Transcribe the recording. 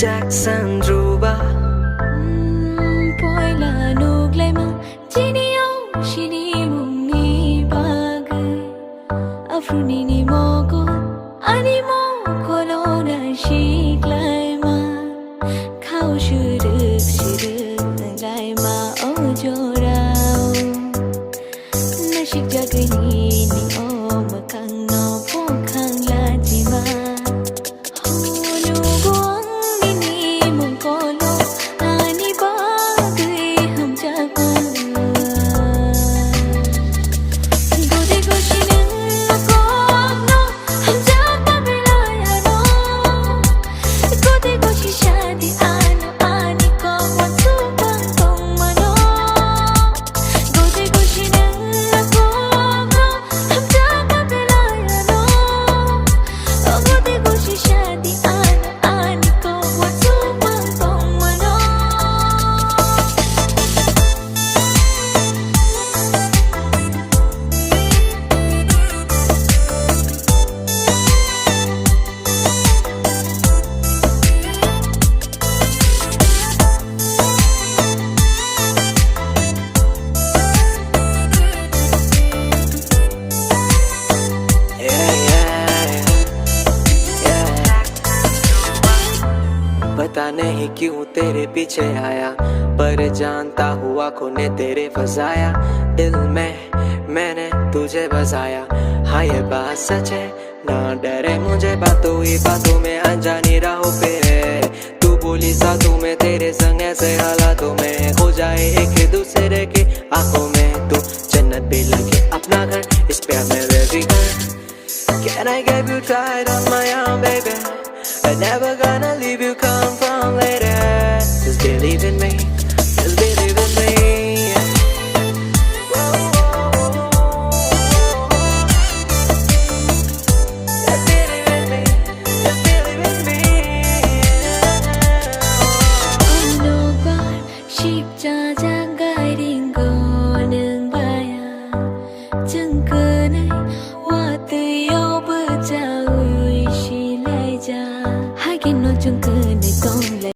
Jackson Druba Poila nuglema Jinio shini mumni bagai Afruni ni moko Animo kolona shiklaima Khao shuruk laima ojorao Nashik jagani ni makang no pokang lajima पता नहीं क्यों तेरे पीछे आया पर जानता हुआ आँखों ने तेरे फसाया दिल में मैंने तुझे बसाया हाँ ये बात सच है ना डरे मुझे बातों ही बातों में अनजानी राहों पे है तू बोली साथों में तेरे संग ऐसे हालातों में हो जाए एक दूसरे के आंखों में तू जन्नत भी लगे अपना घर इस प्यार में बेबी कर Can I get you tied on my arm baby I'm never gonna leave you come from later Just believe in